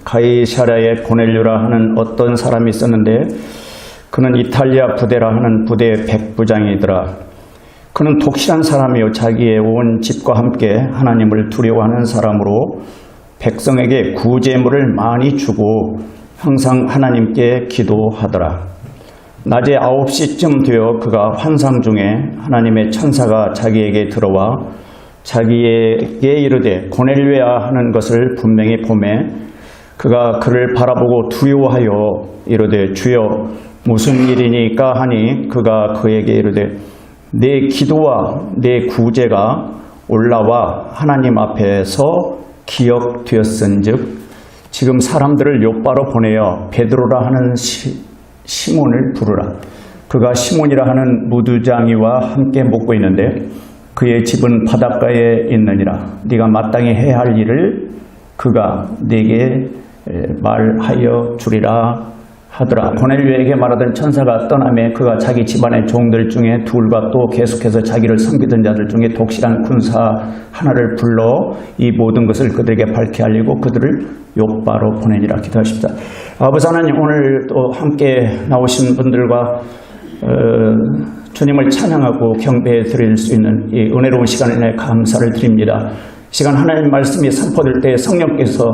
가이사랴에 고넬료라 하는 어떤 사람이 있었는데 그는 이탈리아 부대라 하는 부대의 백부장이더라. 그는 독실한 사람이요 자기의 온 집과 함께 하나님을 두려워하는 사람으로 백성에게 구제물을 많이 주고 항상 하나님께 기도하더라. 낮에 9시쯤 되어 그가 환상 중에 하나님의 천사가 자기에게 들어와 자기에게 이르되 고넬료야 하는 것을 분명히 보매 그가 그를 바라보고 두려워하여 이르되 주여 무슨 일이니까 하니 그가 그에게 이르되 내 기도와 내 구제가 올라와 하나님 앞에서 기억되었은즉 지금 사람들을 욥바로 보내어 베드로라 하는 시몬을 부르라. 그가 시몬이라 하는 무두장이와 함께 먹고 있는데 그의 집은 바닷가에 있느니라. 네가 마땅히 해야 할 일을 그가 네게 말하여 주리라 하더라. 고넬료에게 말하던 천사가 떠나매 그가 자기 집안의 종들 중에 둘과 또 계속해서 자기를 섬기던 자들 중에 독실한 군사 하나를 불러 이 모든 것을 그들에게 밝히 알리고 그들을 욥바로 보내니라. 기도하십시다. 아버지 하나님, 오늘 또 함께 나오신 분들과 주님을 찬양하고 경배해 드릴 수 있는 이 은혜로운 시간에 감사를 드립니다. 시간 하나님 말씀이 선포될 때 성령께서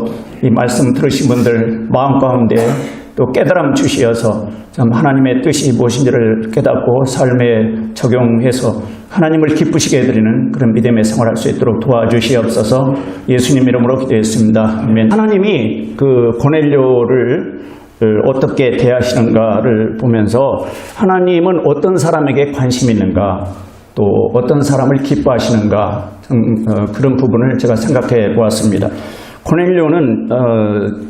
이 말씀 들으신 분들 마음 가운데 또 깨달음 주시어서 참 하나님의 뜻이 무엇인지를 깨닫고 삶에 적용해서 하나님을 기쁘시게 해드리는 그런 믿음의 생활할 수 있도록 도와주시옵소서. 예수님 이름으로 기도했습니다. 아멘. 하나님이 그 고넬료를 어떻게 대하시는가를 보면서 하나님은 어떤 사람에게 관심이 있는가, 또 어떤 사람을 기뻐하시는가, 그런 부분을 제가 생각해 보았습니다. 고넬료는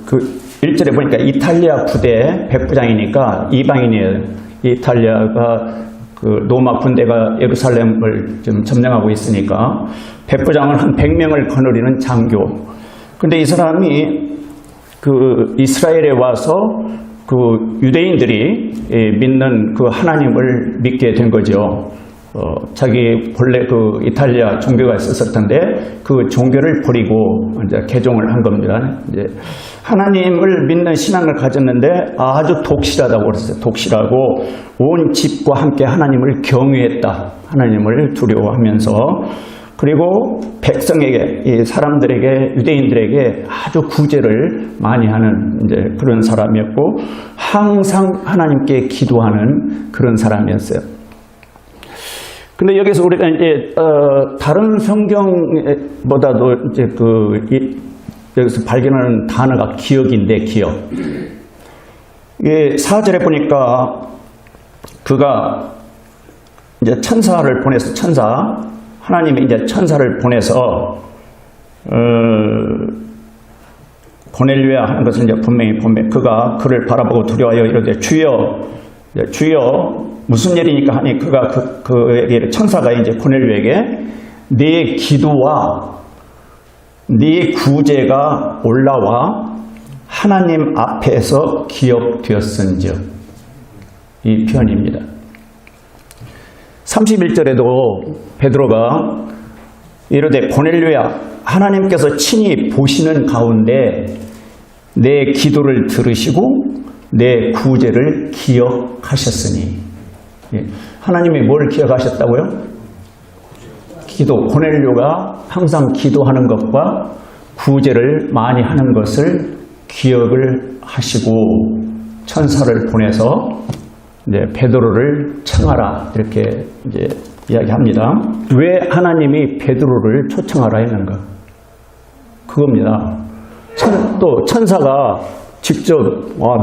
그 1절에 보니까 이탈리아 부대 백부장이니까 이방인이에요. 이탈리아가 그 로마 군대가 예루살렘을 좀 점령하고 있으니까 백부장은 한 100명을 거느리는 장교. 근데 이 사람이 그 이스라엘에 와서 그 유대인들이 믿는 그 하나님을 믿게 된 거죠. 자기 본래 그 이탈리아 종교가 있었을 텐데 그 종교를 버리고 이제 개종을 한 겁니다. 이제 하나님을 믿는 신앙을 가졌는데 아주 독실하다고 그랬어요. 독실하고 온 집과 함께 하나님을 경외했다. 하나님을 두려워하면서 그리고 백성에게, 이 사람들에게, 유대인들에게 아주 구제를 많이 하는 이제 그런 사람이었고 항상 하나님께 기도하는 그런 사람이었어요. 근데 여기서 우리가 이제 다른 성경보다도 이제 여기서 발견하는 단어가 기억인데 기억. 이게 4절에 보니까 그가 이제 천사를 보내서 하나님이 이제 천사를 보내서 고넬료야 하는 것을 이제 분명히 보면 그가 그를 바라보고 두려워하여 이르되 주여 무슨 일이니까 하니 그가 그에게 천사가 이제 고넬료에게 네 기도와 네 구제가 올라와 하나님 앞에서 기억되었은즉 이 표현입니다. 31절에도 베드로가 이르되 고넬료야 하나님께서 친히 보시는 가운데 내 기도를 들으시고 내 구제를 기억하셨으니. 하나님이 뭘 기억하셨다고요? 기도. 고넬료가 항상 기도하는 것과 구제를 많이 하는 것을 기억을 하시고 천사를 보내서 이제 베드로를 청하라 이렇게 이제 이야기합니다. 왜 하나님이 베드로를 초청하라 했는가? 그겁니다. 또 천사가 직접 너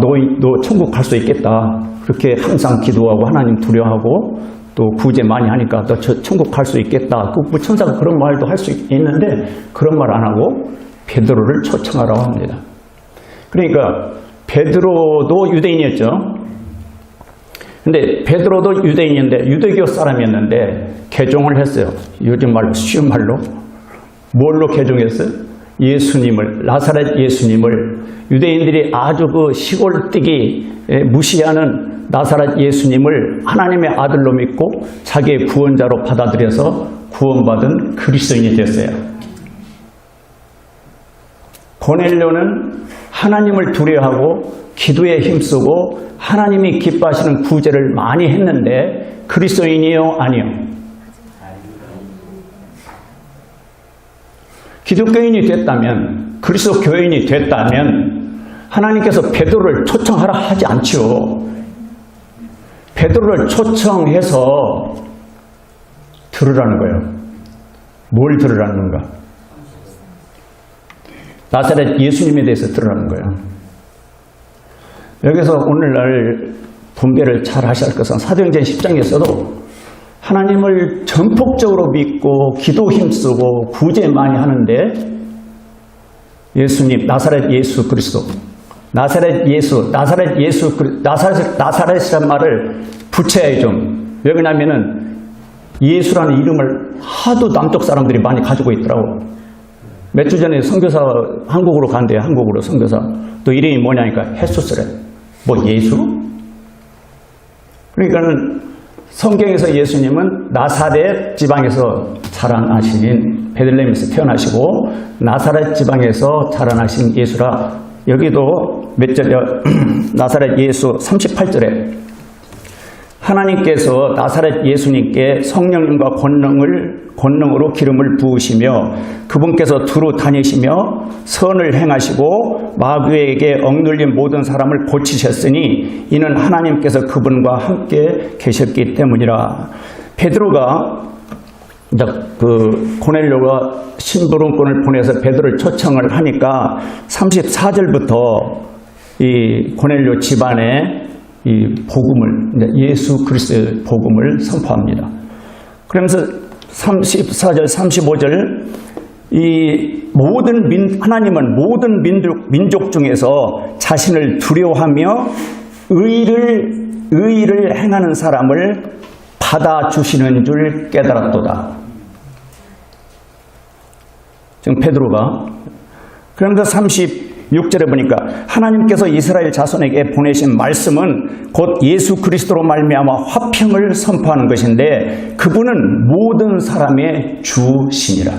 천국 갈 수 있겠다. 그렇게 항상 기도하고 하나님 두려워하고 또 구제 많이 하니까 너 천국 갈 수 있겠다. 그 천사가 그런 말도 할 수 있는데 그런 말 안 하고 베드로를 초청하라고 합니다. 그러니까 베드로도 유대인이었죠. 근데 베드로도 유대인인데 유대교 사람이었는데 개종을 했어요. 요즘 말로 쉬운 말로 뭘로 개종했어요? 예수님을, 나사렛 예수님을 유대인들이 아주 그 시골뜨기 무시하는 나사렛 예수님을 하나님의 아들로 믿고 자기의 구원자로 받아들여서 구원받은 그리스도인이 됐어요. 고넬료는 하나님을 두려워하고 기도에 힘쓰고 하나님이 기뻐하시는 구제를 많이 했는데 그리스도인이요? 아니요? 기독교인이 됐다면, 그리스도 교인이 됐다면 하나님께서 베드로를 초청하라 하지 않지요. 베드로를 초청해서 들으라는 거예요. 뭘 들으라는 건가? 나사렛 예수님에 대해서 들으라는 거예요. 여기서 오늘날 분별을 잘 하셔야 할 것은 사도행전 10장에서도 하나님을 전폭적으로 믿고 기도 힘쓰고 구제 많이 하는데 예수님, 나사렛 예수 그리스도, 나사렛이란 말을 붙여야 좀. 왜 그러냐면은 예수라는 이름을 하도 남쪽 사람들이 많이 가지고 있더라고. 몇 주 전에 선교사 한국으로 간대요. 한국으로 선교사. 또 이름이 뭐냐니까 헤수스래. 뭐 예수? 그러니까는 성경에서 예수님은 나사렛 지방에서 자라나신, 베들레헴에서 태어나시고 나사렛 지방에서 자라나신 예수라. 여기도 몇 절에 나사렛 예수 38절에 하나님께서 나사렛 예수님께 성령님과 권능으로 기름을 부으시며 그분께서 두루 다니시며 선을 행하시고 마귀에게 억눌린 모든 사람을 고치셨으니 이는 하나님께서 그분과 함께 계셨기 때문이라. 베드로가 고넬료가 심부름꾼을 보내서 베드로를 초청을 하니까 34절부터 이 고넬료 집안에 이 복음을, 예수 그리스도의 복음을 선포합니다. 그러면서 34절, 35절, 하나님은 모든 민족 중에서 자신을 두려워하며 의를 행하는 사람을 받아주시는 줄 깨달았도다. 지금 베드로가. 그러면서 36절에 보니까 하나님께서 이스라엘 자손에게 보내신 말씀은 곧 예수 그리스도로 말미암아 화평을 선포하는 것인데 그분은 모든 사람의 주시니라.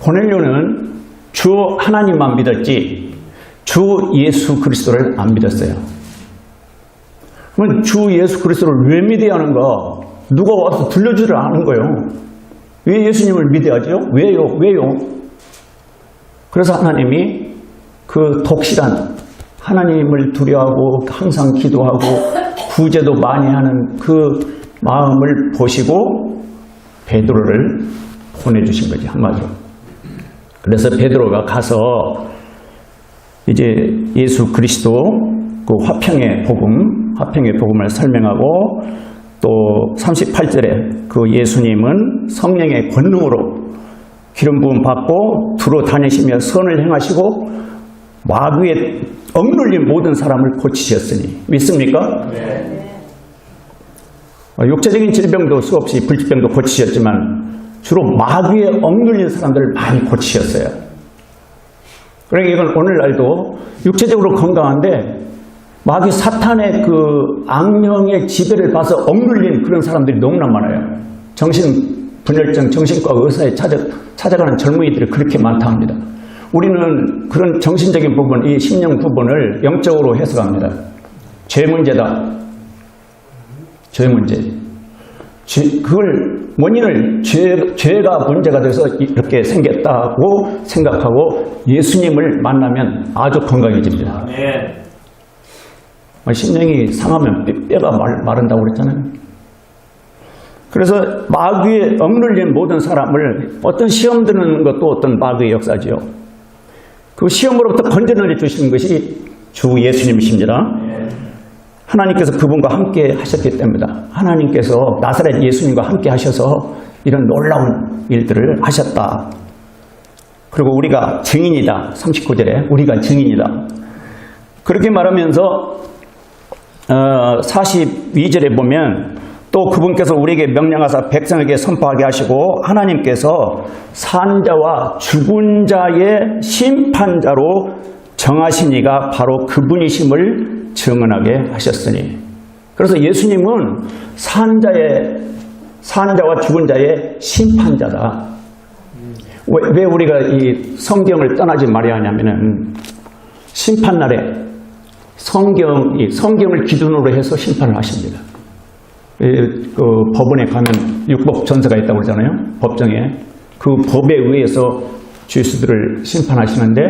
고넬료는 주 하나님만 믿었지 주 예수 그리스도를 안 믿었어요. 그러면 주 예수 그리스도를 왜 믿어야 하는가? 누가 와서 들려주질 않은 거예요. 왜 예수님을 믿어야죠? 왜요? 그래서 하나님이 그 독실한 하나님을 두려워하고 항상 기도하고 구제도 많이 하는 그 마음을 보시고 베드로를 보내주신 거지, 한마디로. 그래서 베드로가 가서 이제 예수 그리스도 그 화평의 복음을 설명하고 또 38절에 그 예수님은 성령의 권능으로 기름 부음 받고 두루 다니시며 선을 행하시고 마귀에 억눌린 모든 사람을 고치셨으니 믿습니까? 네. 육체적인 질병도 수없이 불치병도 고치셨지만 주로 마귀에 억눌린 사람들을 많이 고치셨어요. 그러니까 이건 오늘날도 육체적으로 건강한데 마귀 사탄의 그 악령의 지배를 봐서 억눌린 그런 사람들이 너무나 많아요. 정신분열증, 정신과 의사에 찾아가는 젊은이들이 그렇게 많다 합니다. 우리는 그런 정신적인 부분, 이 심령 부분을 영적으로 해석합니다. 죄 문제다. 죄 문제. 그걸 원인을 죄가 문제가 돼서 이렇게 생겼다고 생각하고 예수님을 만나면 아주 건강해집니다. 네. 심령이 상하면 뼈가 마른다고 그랬잖아요. 그래서 마귀에 억눌린 모든 사람을 어떤 시험 드는 것도 어떤 마귀의 역사지요. 그 시험으로부터 건져내 주시는 것이 주 예수님이십니다. 하나님께서 그분과 함께 하셨기 때문이다. 하나님께서 나사렛 예수님과 함께 하셔서 이런 놀라운 일들을 하셨다. 그리고 우리가 증인이다. 39절에 우리가 증인이다. 그렇게 말하면서 42절에 보면 또 그분께서 우리에게 명령하사 백성에게 선포하게 하시고 하나님께서 산자와 죽은 자의 심판자로 정하신 이가 바로 그분이심을 증언하게 하셨으니. 그래서 예수님은 산자와 죽은 자의 심판자다. 왜 우리가 이 성경을 떠나지 말아야 하냐면은 심판날에 성경을 기준으로 해서 심판을 하십니다. 그 법원에 가면 율법 전서가 있다고 그러잖아요. 법정에. 그 법에 의해서 죄수들을 심판하시는데,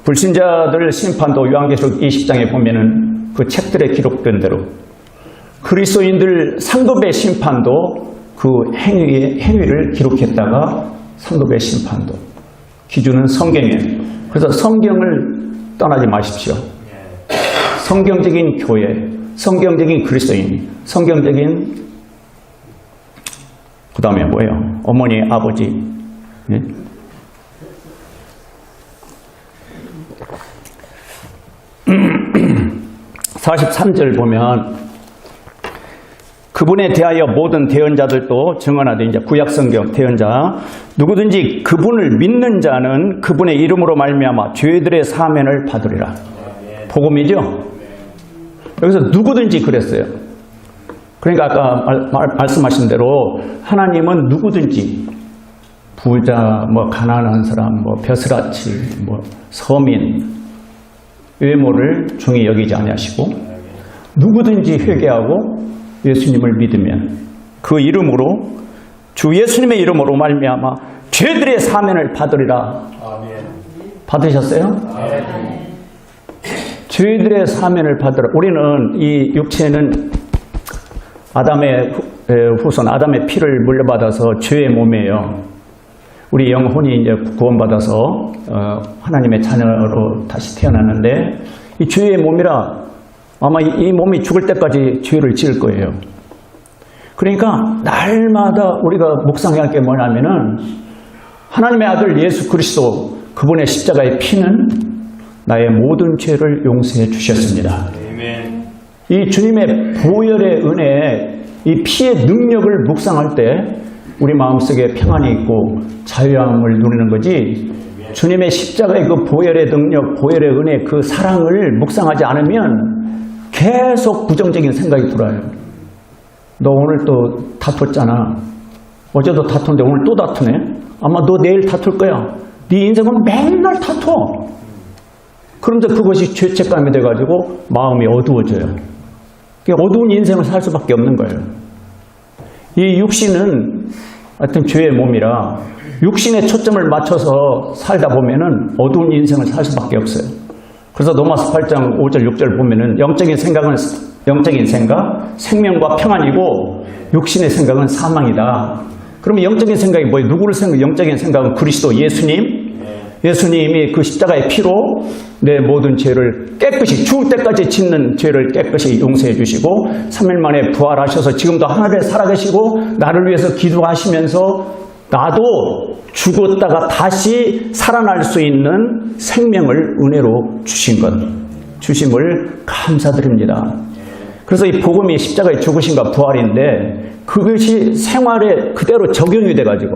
불신자들 심판도 요한계시록 20장에 보면은 그 책들에 기록된 대로, 그리스도인들 상급의 심판도 그 행위를 기록했다가 상급의 심판도, 기준은 성경이에요. 그래서 성경을 떠나지 마십시오. 성경적인 교회, 성경적인 그리스도인, 성경적인, 그 다음에 뭐예요? 어머니, 아버지. 네? 43절 보면, 그분에 대하여 모든 대언자들도 증언하되, 이제 구약성경 대언자, 누구든지 그분을 믿는 자는 그분의 이름으로 말미암아 죄들의 사면을 받으리라. 복음이죠? 여기서 누구든지 그랬어요. 그러니까 아까 말씀하신 대로 하나님은 누구든지, 부자, 뭐 가난한 사람, 뭐 벼슬아치, 뭐 서민, 외모를 중히 여기지 아니하시고, 누구든지 회개하고 예수님을 믿으면 그 이름으로, 주 예수님의 이름으로 말미암아 죄들의 사면을 받으리라. 받으셨어요? 죄들의 사면을 받으라. 우리는 이 육체는 아담의 후손, 아담의 피를 물려받아서 죄의 몸이에요. 우리 영혼이 이제 구원받아서 하나님의 자녀로 다시 태어났는데, 이 죄의 몸이라 아마 이 몸이 죽을 때까지 죄를 지을 거예요. 그러니까 날마다 우리가 묵상해야 할 게 뭐냐면은, 하나님의 아들 예수 그리스도 그분의 십자가의 피는 나의 모든 죄를 용서해 주셨습니다. 이 주님의 보혈의 은혜, 이 피의 능력을 묵상할 때 우리 마음속에 평안이 있고 자유함을 누리는 거지, 주님의 십자가의 그 보혈의 능력, 보혈의 은혜, 그 사랑을 묵상하지 않으면 계속 부정적인 생각이 들어요. 너 오늘 또 다퉜잖아. 어제도 다퉜는데 오늘 또 다투네. 아마 너 내일 다툴 거야. 네 인생은 맨날 다퉈. 그런데 그것이 죄책감이 돼가지고 마음이 어두워져요. 어두운 인생을 살 수밖에 없는 거예요. 이 육신은 하여튼 죄의 몸이라 육신에 초점을 맞춰서 살다 보면은 어두운 인생을 살 수밖에 없어요. 그래서 로마서 8장 5절 6절 보면은 영적인 생각은 영적인 생각, 생명과 평안이고 육신의 생각은 사망이다. 그러면 영적인 생각이 뭐예요? 누구를 생각? 영적인 생각은 그리스도 예수님. 예수님이 그 십자가의 피로 내 모든 죄를 깨끗이, 죽을 때까지 짓는 죄를 깨끗이 용서해 주시고 3일 만에 부활하셔서 지금도 하늘에 살아계시고 나를 위해서 기도하시면서 나도 죽었다가 다시 살아날 수 있는 생명을 은혜로 주신 것, 주심을 감사드립니다. 그래서 이 복음이 십자가의 죽으심과 부활인데, 그것이 생활에 그대로 적용이 돼가지고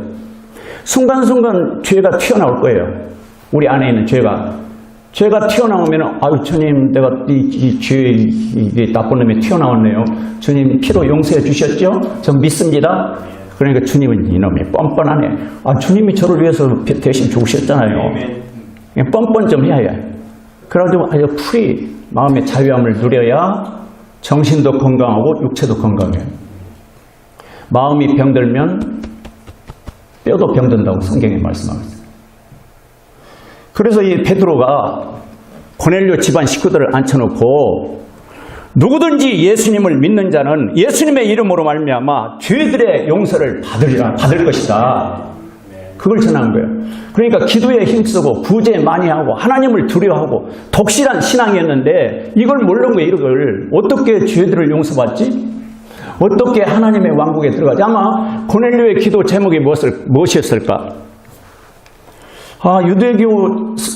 순간순간 죄가 튀어나올 거예요. 우리 안에 있는 죄가 튀어나오면, 아유 주님, 내가 이 죄, 이게 나쁜 놈이 튀어나왔네요. 주님 피로 용서해 주셨죠? 전 믿습니다. 그러니까 주님은 이놈이 뻔뻔하네. 아, 주님이 저를 위해서 대신 죽으셨잖아요. 그냥 뻔뻔 좀 해야 해. 그래가지고 아주 풀이 마음의 자유함을 누려야 정신도 건강하고 육체도 건강해요. 마음이 병들면 뼈도 병든다고 성경에 말씀하고 있어요. 그래서 이 베드로가 고넬료 집안 식구들을 앉혀놓고, 누구든지 예수님을 믿는 자는 예수님의 이름으로 말미암아 죄들의 용서를 받을 것이다. 그걸 전한 거예요. 그러니까 기도에 힘쓰고 구제 많이 하고 하나님을 두려워하고 독실한 신앙이었는데, 이걸 모르는 거예요. 이걸 어떻게 죄들을 용서받지? 어떻게 하나님의 왕국에 들어가지? 아마 고넬료의 기도 제목이 무엇이었을까? 유대교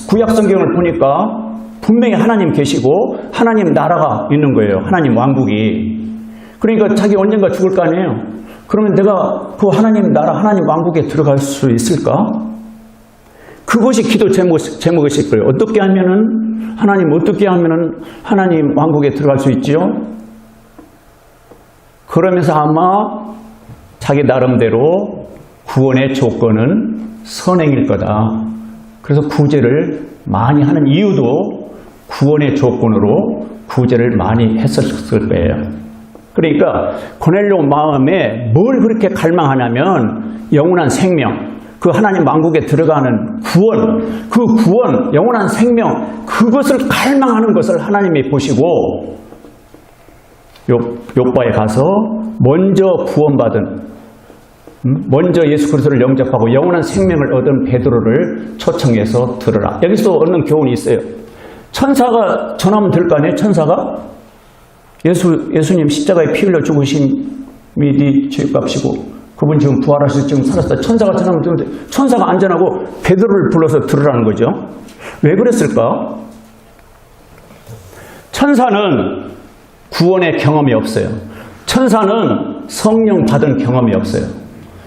구약성경을 보니까 분명히 하나님 계시고 하나님 나라가 있는 거예요. 하나님 왕국이. 그러니까 자기 언젠가 죽을 거 아니에요. 그러면 내가 그 하나님 나라, 하나님 왕국에 들어갈 수 있을까? 그것이 기도 제목이실 거예요. 어떻게 하면은, 하나님 어떻게 하면은 하나님 왕국에 들어갈 수 있지요? 그러면서 아마 자기 나름대로 구원의 조건은 선행일 거다. 그래서 구제를 많이 하는 이유도 구원의 조건으로 구제를 많이 했었을 거예요. 그러니까 고넬료 마음에 뭘 그렇게 갈망하냐면 영원한 생명, 그 하나님 왕국에 들어가는 구원, 그 구원, 영원한 생명, 그것을 갈망하는 것을 하나님이 보시고 욥바에 가서 먼저 구원받은, 먼저 예수 그리스도를 영접하고 영원한 생명을 얻은 베드로를 초청해서 들으라. 여기서 얻는 교훈이 있어요. 천사가 전하면 될 거 아니에요? 천사가 예수님 십자가에 피 흘려 죽으심이 네 죄값이고 그분 지금 부활하셔서 지금 살았다. 천사가 전하면 되는데 천사가 안전하고 베드로를 불러서 들으라는 거죠. 왜 그랬을까? 천사는 구원의 경험이 없어요. 천사는 성령 받은 경험이 없어요.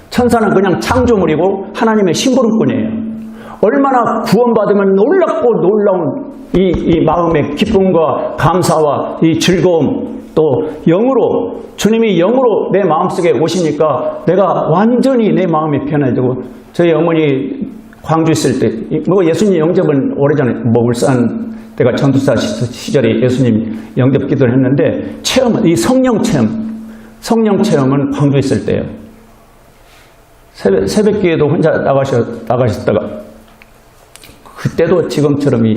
천사는 그냥 창조물이고 하나님의 심부름꾼이에요. 얼마나 구원받으면 놀랍고 놀라운 이 마음의 기쁨과 감사와 이 즐거움, 또 영으로, 주님이 영으로 내 마음속에 오시니까 내가 완전히 내 마음이 편해지고, 저희 어머니 광주 있을 때 예수님 영접은 오래전에 울산 때가 전도사 시절에 예수님 영접 기도를 했는데 체험은 이 성령 체험은 광주 있을 때예요. 새벽 기회도 혼자 나가셨다가 그때도 지금처럼 이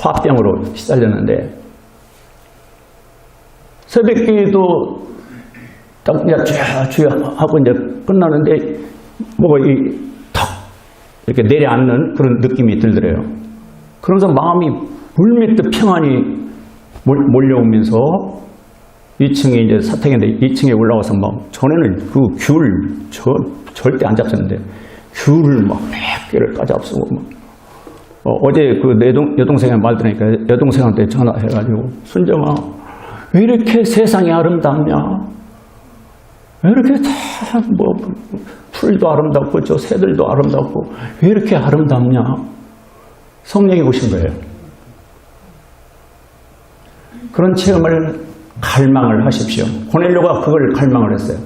화병으로 시달렸는데 새벽 기회도 딱 주여 하고 이제 끝나는데 턱 이렇게 내려앉는 그런 느낌이 들더래요. 그러면서 마음이 물밀듯 평안이 몰려오면서 2층에 이제 사택인데 2층에 올라와서 막 전에는 그 귤 절대 안 잡혔는데 귤을 막 100개를 까잡수고 막 어제 그 여동생의 말 들으니까 여동생한테 전화해가지고 순정아 왜 이렇게 세상이 아름답냐? 왜 이렇게 다 풀도 아름답고 저 새들도 아름답고 왜 이렇게 아름답냐? 성령이 오신 거예요. 그런 체험을 갈망을 하십시오. 고넬료가 그걸 갈망을 했어요.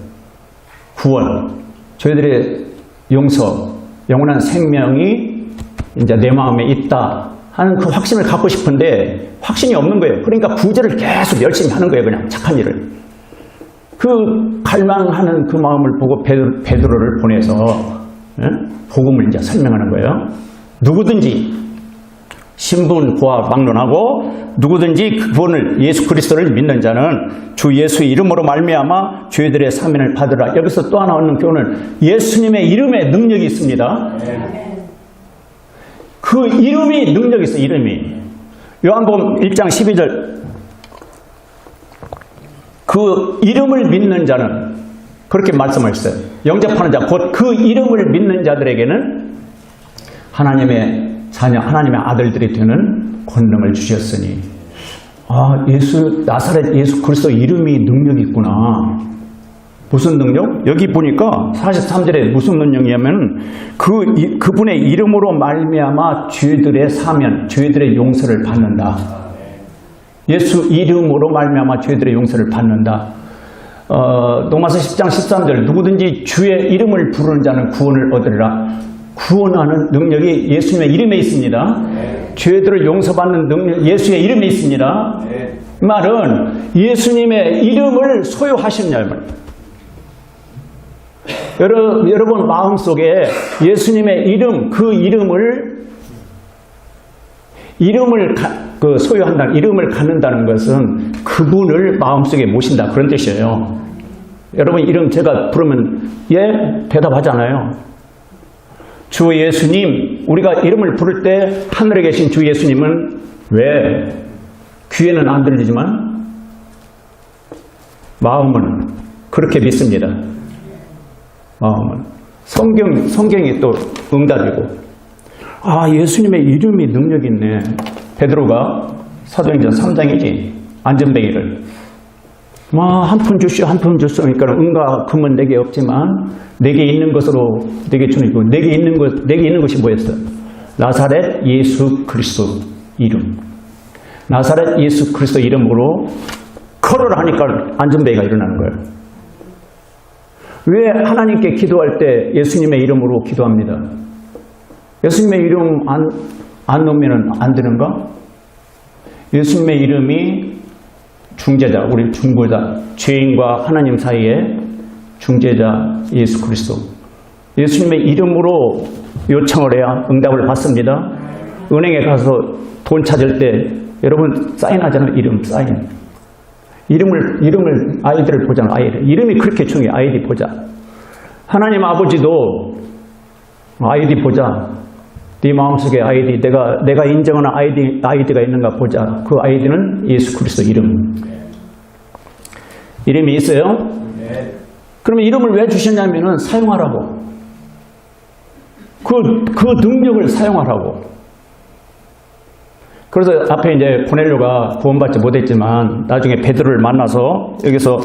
구원, 저희들의 용서, 영원한 생명이 이제 내 마음에 있다 하는 그 확신을 갖고 싶은데 확신이 없는 거예요. 그러니까 구제를 계속 열심히 하는 거예요. 그냥 착한 일을. 그 갈망하는 그 마음을 보고 베드로를 보내서 복음을 이제 설명하는 거예요. 누구든지 신분 고하 막론하고 누구든지 그분을 예수 그리스도를 믿는 자는 주 예수의 이름으로 말미암아 죄들의 사면을 받으라. 여기서 또 하나 얻는 교훈은 예수님의 이름에 능력이 있습니다. 그 이름이 능력이 있어요. 이름이. 요한복음 1장 12절 그 이름을 믿는 자는 그렇게 말씀하셨어요. 영접하는 자 곧 그 이름을 믿는 자들에게는 하나님의 자녀, 하나님의 아들들이 되는 권능을 주셨으니 나사렛 예수 그리스도 이름이 능력이 있구나. 무슨 능력? 여기 보니까 43절에 무슨 능력이냐면 그분의 이름으로 말미암아 죄들의 사면, 죄들의 용서를 받는다. 예수 이름으로 말미암아 죄들의 용서를 받는다. 로마서 10장 13절 누구든지 주의 이름을 부르는 자는 구원을 얻으리라. 구원하는 능력이 예수님의 이름에 있습니다. 죄들을 용서받는 능력 예수의 이름에 있습니다. 이 말은 예수님의 이름을 소유하셨냐 말입니다. 여러분 마음속에 예수님의 이름, 그 이름을 소유한다, 이름을 갖는다는 것은 그분을 마음속에 모신다 그런 뜻이에요. 여러분 이름 제가 부르면 대답하잖아요. 주 예수님, 우리가 이름을 부를 때 하늘에 계신 주 예수님은 왜 귀에는 안 들리지만 마음은 그렇게 믿습니다. 마음은 성경이 또 응답이고 예수님의 이름이 능력이 있네. 베드로가 사도행전 3장이지 안전뱅이를 한 푼 주시오 한 푼 주시오 그러니까 은과 금은 내게 없지만 내게 있는 것으로 내게 주니고 내게 있는 것이 뭐였어? 나사렛 예수 그리스도 이름. 나사렛 예수 그리스도 이름으로 걸어라 하니까 안전뱅이가 일어나는 거예요. 왜 하나님께 기도할 때 예수님의 이름으로 기도합니다? 예수님의 이름 안 놓으면 안 되는가? 예수님의 이름이 중재자, 우리 중보자, 죄인과 하나님 사이에 중재자 예수 그리스도. 예수님의 이름으로 요청을 해야 응답을 받습니다. 은행에 가서 돈 찾을 때 여러분 사인하잖아요. 이름 사인. 이름을 아이들을 보잖아요. 아이들. 이름이 그렇게 중요해. 아이디 보자. 하나님 아버지도 아이디 보자. 네 마음속에 아이디, 내가 인정하는 아이디가 있는가 보자. 그 아이디는 예수 그리스도 이름. 이름이 있어요? 그러면 이름을 왜 주셨냐면은 사용하라고. 그 능력을 사용하라고. 그래서 앞에 이제 고넬료가 구원받지 못했지만 나중에 베드로를 만나서 여기서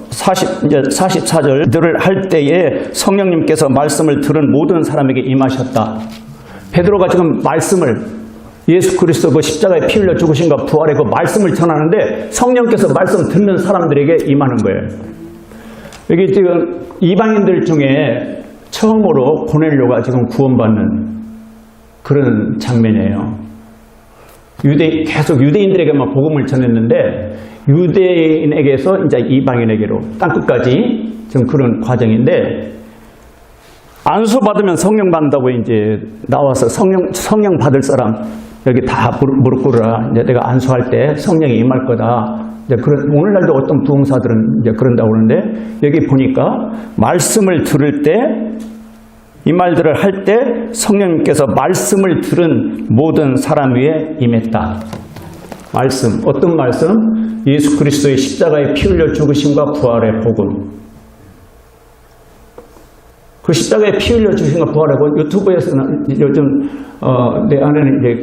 44절들을 할 때에 성령님께서 말씀을 들은 모든 사람에게 임하셨다. 베드로가 지금 말씀을 예수 그리스도 그 십자가에 피 흘려 죽으신가 부활의 그 말씀을 전하는데 성령께서 말씀 듣는 사람들에게 임하는 거예요. 여기 지금 이방인들 중에 처음으로 고넬료가 지금 구원받는 그런 장면이에요. 계속 유대인들에게만 복음을 전했는데 유대인에게서 이제 이방인에게로 땅끝까지 지금 그런 과정인데 안수 받으면 성령 받는다고 이제 나와서 성령 받을 사람 여기 다 무릎 꿇으라. 이제 내가 안수할 때 성령이 임할 거다. 이제 오늘날도 어떤 부흥사들은 이제 그런다고 그러는데 여기 보니까 말씀을 들을 때 이 말들을 할 때 성령님께서 말씀을 들은 모든 사람 위에 임했다. 말씀, 어떤 말씀? 예수 그리스도의 십자가에 피 흘려 죽으심과 부활의 복음. 그 십자가에 피 흘려 죽으심과 부활의 복음. 유튜브에서는 요즘 내 아내는 이제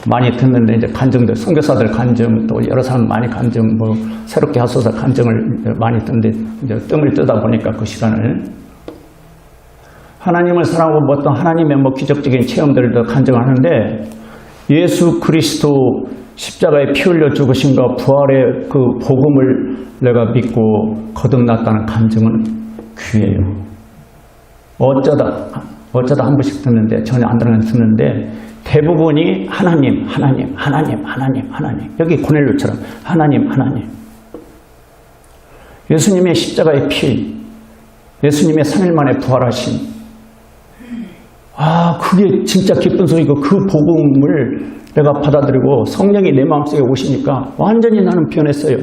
많이 듣는데 이제 간증들, 선교사들 간증, 또 여러 사람 많이 간증, 새롭게 하소서 간증을 많이 듣는데 이제 뜸을 뜨다 보니까 그 시간을 하나님을 사랑하고 어떤 하나님의 기적적인 체험들도 간증하는데 예수 그리스도 십자가에 피 흘려 죽으심과 부활의 그 복음을 내가 믿고 거듭났다는 간증은 귀해요. 어쩌다 한 번씩 듣는데 전혀 안 듣는데 대부분이 하나님. 여기 고넬료처럼 하나님. 예수님의 십자가의 피, 예수님의 3일 만에 부활하신 그게 진짜 기쁜 소리고 그 복음을 내가 받아들이고 성령이 내 마음속에 오시니까 완전히 나는 변했어요.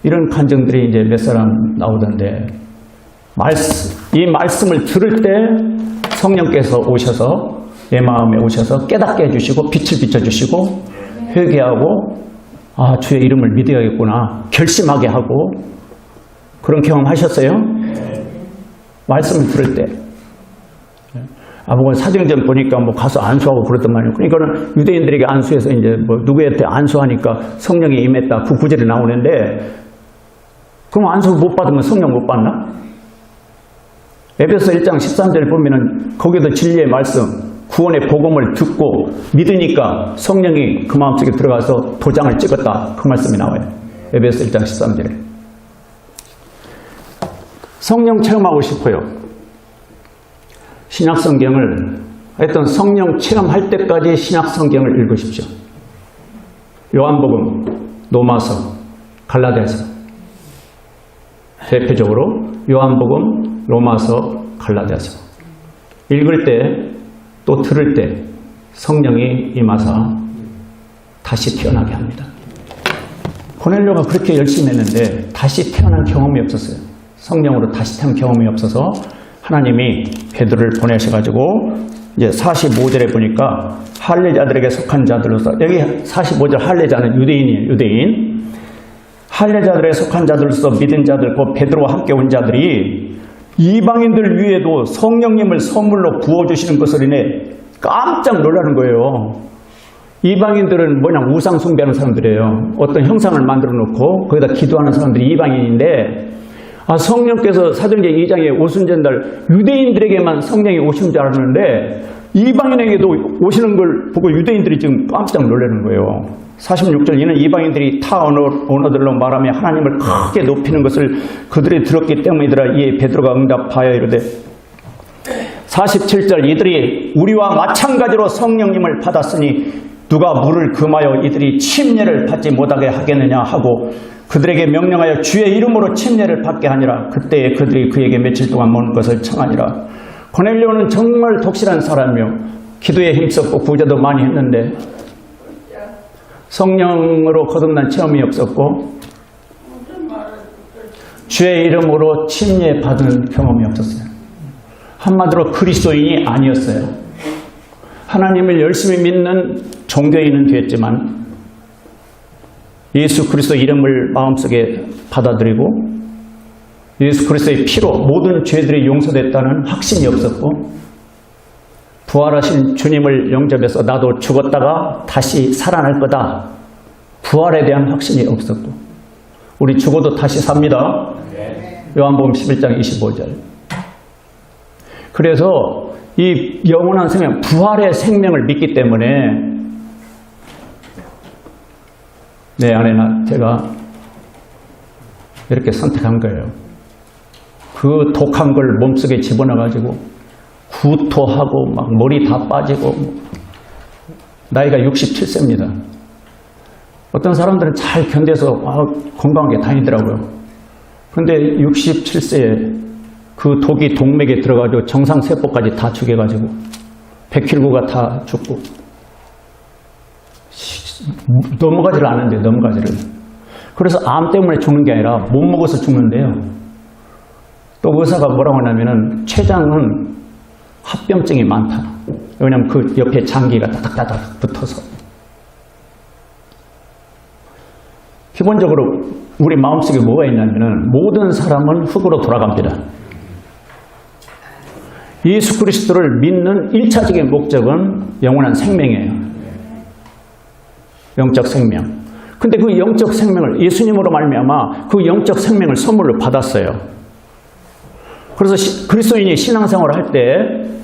이런 간증들이 이제 몇 사람 나오던데 이 말씀을 들을 때 성령께서 오셔서 내 마음에 오셔서 깨닫게 해주시고 빛을 비춰주시고 회개하고 주의 이름을 믿어야겠구나 결심하게 하고 그런 경험 하셨어요? 말씀을 들을 때 사정전 보니까 가서 안수하고 그러더만요. 그러니까는 유대인들에게 안수해서 이제 누구한테 안수하니까 성령이 임했다. 그 구절이 나오는데 그럼 안수 못 받으면 성령 못 받나? 에베소 1장 13절 보면은 거기도 진리의 말씀, 구원의 복음을 듣고 믿으니까 성령이 그 마음속에 들어가서 도장을 찍었다. 그 말씀이 나와요. 에베소 1장 13절에. 성령 체험하고 싶어요. 신약성경을 하여튼 성령 체험할 때까지 신약성경을 읽으십시오. 요한복음, 노마서, 갈라디아서. 대표적으로 요한복음, 로마서, 갈라디아서. 읽을 때 또 들을 때 성령이 임하사 다시 태어나게 합니다. 고넬료가 그렇게 열심히 했는데 다시 태어난 경험이 없었어요. 성령으로 다시 태어난 경험이 없어서 하나님이 베드로를 보내셔가지고 이제 45절에 보니까 할례자들에게 속한 자들로서 여기 45절 할례자는 유대인이에요. 유대인. 할례자들에 속한 자들로서 믿은 자들 곧 베드로와 함께 온 자들이 이방인들 위에도 성령님을 선물로 부어주시는 것을 인해 깜짝 놀라는 거예요. 이방인들은 우상 숭배하는 사람들이에요. 어떤 형상을 만들어 놓고 거기다 기도하는 사람들이 이방인인데 성령께서 사도행전 2장에 오신 전날 유대인들에게만 성령이 오신 줄 알았는데 이방인에게도 오시는 걸 보고 유대인들이 지금 깜짝 놀라는 거예요. 46절 이는 이방인들이 타 언어들로 말하며 하나님을 크게 높이는 것을 그들이 들었기 때문이더라. 이에 베드로가 응답하여 이르되 47절 이들이 우리와 마찬가지로 성령님을 받았으니 누가 물을 금하여 이들이 침례를 받지 못하게 하겠느냐 하고 그들에게 명령하여 주의 이름으로 침례를 받게 하니라. 그때에 그들이 그에게 며칠 동안 먹는 것을 청하니라. 고넬료는 정말 독실한 사람이요 기도에 힘썼고 구제도 많이 했는데 성령으로 거듭난 체험이 없었고 주의 이름으로 침례 받은 경험이 없었어요. 한마디로 그리스도인이 아니었어요. 하나님을 열심히 믿는 종교인은 됐지만 예수 그리스도 이름을 마음속에 받아들이고 예수 그리스도의 피로 모든 죄들이 용서됐다는 확신이 없었고 부활하신 주님을 영접해서 나도 죽었다가 다시 살아날 거다. 부활에 대한 확신이 없었고 우리 죽어도 다시 삽니다. 요한복음 11장 25절. 그래서 이 영원한 생명, 부활의 생명을 믿기 때문에 내 안에는 제가 이렇게 선택한 거예요. 그 독한 걸 몸속에 집어넣어가지고 구토하고 막 머리 다 빠지고 나이가 67세입니다. 어떤 사람들은 잘 견뎌서 건강하게 다니더라고요. 근데 67세에 그 독이 동맥에 들어가지고 정상세포까지 다 죽여가지고 백혈구가 다 죽고 넘어가지를 않는데 넘어가지를. 그래서 암 때문에 죽는 게 아니라 못 먹어서 죽는데요. 또 의사가 뭐라고 하냐면은 췌장은 합병증이 많다. 왜냐하면 그 옆에 장기가 따닥따닥 붙어서. 기본적으로 우리 마음속에 뭐가 있냐면은 모든 사람은 흙으로 돌아갑니다. 예수 그리스도를 믿는 1차적인 목적은 영원한 생명이에요. 영적 생명. 근데 그 영적 생명을 예수님으로 말미암아 그 영적 생명을 선물로 받았어요. 그래서 그리스도인이 신앙생활을 할 때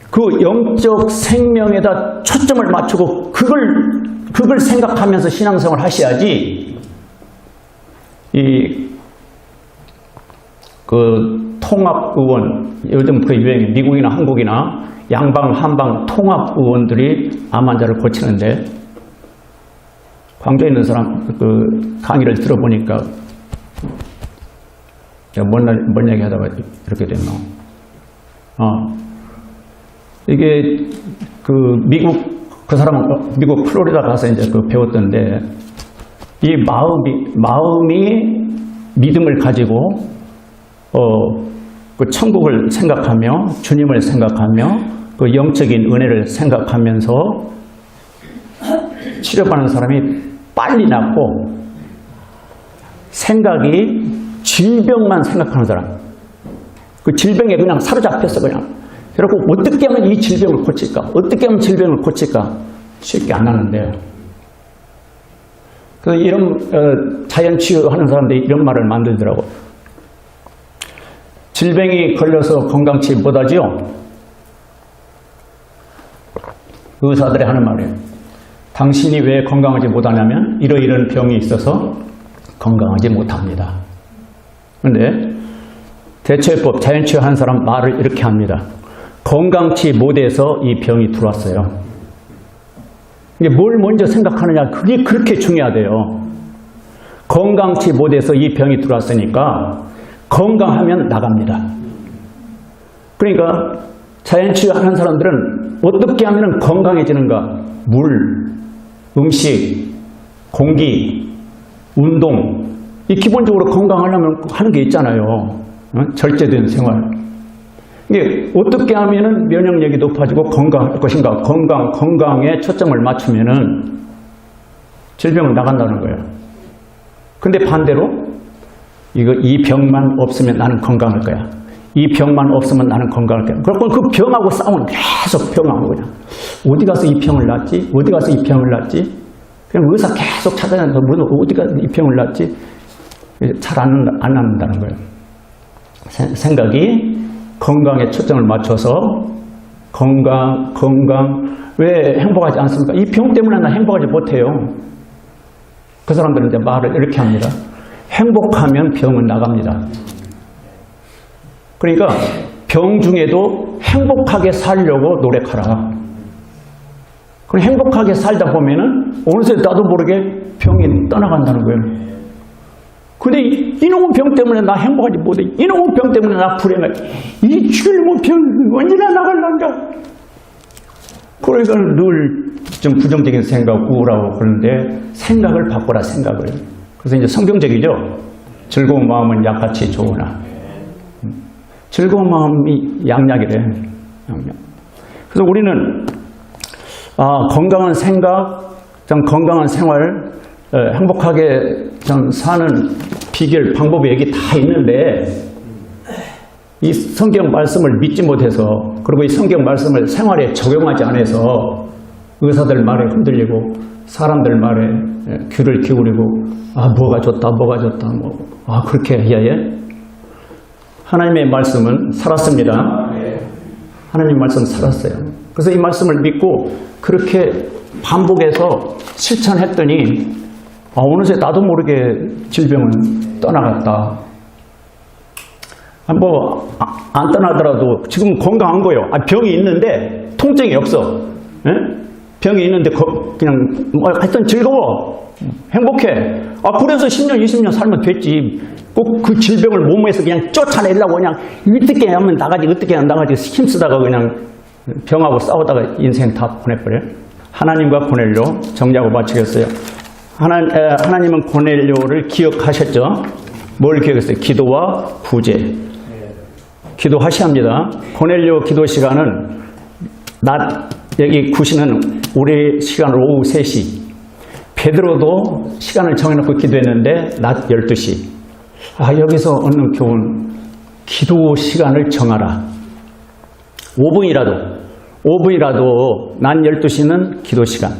그 영적 생명에다 초점을 맞추고 그걸 생각하면서 신앙생활을 하셔야지 그 통합의원, 요즘 그 유행이 미국이나 한국이나 양방, 한방 통합의원들이 암 환자를 고치는데 광주에 있는 사람 그 강의를 들어보니까 뭔 얘기 하다가 이렇게 됐노? 이게 그 미국 그 사람은 미국 플로리다 가서 이제 그 배웠던데 이 마음이 믿음을 가지고 그 천국을 생각하며 주님을 생각하며 그 영적인 은혜를 생각하면서 치료받는 사람이 빨리 낫고 생각이 질병만 생각하는 사람 그 질병에 그냥 사로잡혔어 그냥. 그리고 어떻게 하면 이 질병을 고칠까? 어떻게 하면 질병을 고칠까? 쉽게 안 하는데요. 그 이런 자연치유하는 사람들이 이런 말을 만들더라고. 질병이 걸려서 건강치 못하지요? 의사들이 하는 말이에요. 당신이 왜 건강하지 못하냐면 이러이러한 병이 있어서 건강하지 못합니다. 그런데 대처요법 자연치유하는 사람 말을 이렇게 합니다. 건강치 못해서 이 병이 들어왔어요. 이게 뭘 먼저 생각하느냐 그게 그렇게 중요하대요. 건강치 못해서 이 병이 들어왔으니까 건강하면 나갑니다. 그러니까 자연치유하는 사람들은 어떻게 하면 건강해지는가? 물, 음식, 공기, 운동 이 기본적으로 건강하려면 하는 게 있잖아요. 절제된 생활. 이게 어떻게 하면은 면역력이 높아지고 건강할 것인가? 건강에 초점을 맞추면은 질병은 나간다는 거예요. 근데 반대로 이 병만 없으면 나는 건강할 거야. 이 병만 없으면 나는 건강할 거야. 그렇고 그 병하고 싸우는 계속 병하고 그냥 어디 가서 이 병을 낫지? 어디 가서 이 병을 낫지? 그냥 의사 계속 찾아다니면서 어디 가서 이 병을 낫지? 잘 안 낫는다는 거예요. 생각이 건강에 초점을 맞춰서 건강 왜 행복하지 않습니까? 이 병 때문에 나 행복하지 못해요. 그 사람들은 이제 말을 이렇게 합니다. 행복하면 병은 나갑니다. 그러니까 병 중에도 행복하게 살려고 노력하라. 그럼 행복하게 살다 보면은 어느새 나도 모르게 병이 떠나간다는 거예요. 근데 이놈의 병 때문에 나 행복하지 못해. 이놈의 병 때문에 나 불행하지. 이 죽일놈의 병 언제나 나갈란가. 그러니까 늘 좀 부정적인 생각, 우울하고 그러는데 생각을 바꿔라, 생각을. 그래서 이제 성경적이죠. 즐거운 마음은 약같이 좋으나. 즐거운 마음이 양약이래. 양약. 그래서 우리는 건강한 생각, 좀 건강한 생활, 행복하게 좀 사는 비결, 방법이 여기 다 있는데 이 성경 말씀을 믿지 못해서 그리고 이 성경 말씀을 생활에 적용하지 않아서 의사들 말에 흔들리고 사람들 말에 귀를 기울이고 뭐가 좋다 그렇게 해야 하나님의 말씀은 살았습니다. 하나님의 말씀은 살았어요. 그래서 이 말씀을 믿고 그렇게 반복해서 실천했더니 어느새 나도 모르게 질병은 떠나갔다. 안 떠나더라도 지금 건강한 거예요. 병이 있는데 통증이 없어. 에? 병이 있는데 그냥 하여튼 즐거워. 행복해. 그래서 10년, 20년 살면 됐지. 꼭 그 질병을 몸에서 그냥 쫓아내려고 그냥 어떻게 하면 나가지, 어떻게 하면 나가지 힘쓰다가 그냥 병하고 싸우다가 인생 다 보내버려요. 하나님과 고넬료 정리하고 마치겠어요. 하나님은 고넬료를 기억하셨죠? 뭘 기억했어요? 기도와 구제. 기도하셔야 합니다. 고넬료 기도 시간은 여기 구시는 우리 시간으로 오후 3시. 베드로도 시간을 정해놓고 기도했는데 낮 12시. 여기서 얻는 교훈, 기도 시간을 정하라. 5분이라도 낮 12시는 기도 시간,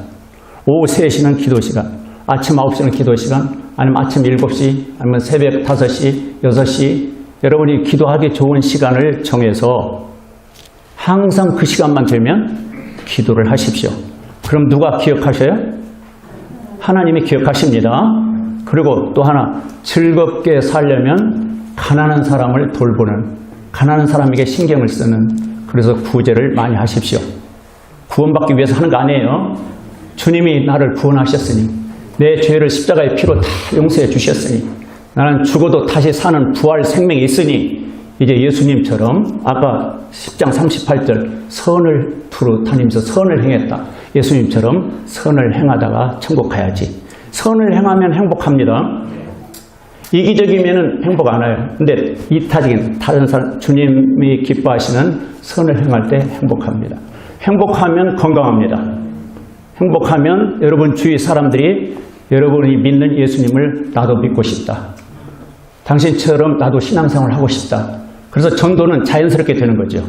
오후 3시는 기도 시간, 아침 9시는 기도 시간, 아니면 아침 7시, 아니면 새벽 5시, 6시, 여러분이 기도하기 좋은 시간을 정해서 항상 그 시간만 되면 기도를 하십시오. 그럼 누가 기억하셔요? 하나님이 기억하십니다. 그리고 또 하나, 즐겁게 살려면 가난한 사람을 돌보는, 가난한 사람에게 신경을 쓰는, 그래서 구제를 많이 하십시오. 구원받기 위해서 하는 거 아니에요. 주님이 나를 구원하셨으니, 내 죄를 십자가의 피로 다 용서해 주셨으니, 나는 죽어도 다시 사는 부활 생명이 있으니 이제 예수님처럼 아까 10장 38절 선을 두루 다니면서 선을 행했다. 예수님처럼 선을 행하다가 천국 가야지. 선을 행하면 행복합니다. 이기적이면 행복 안 해요. 근데 이타적인 다른 사람, 주님이 기뻐하시는 선을 행할 때 행복합니다. 행복하면 건강합니다. 행복하면 여러분 주위 사람들이 여러분이 믿는 예수님을 나도 믿고 싶다. 당신처럼 나도 신앙생활을 하고 싶다. 그래서 전도는 자연스럽게 되는 거죠.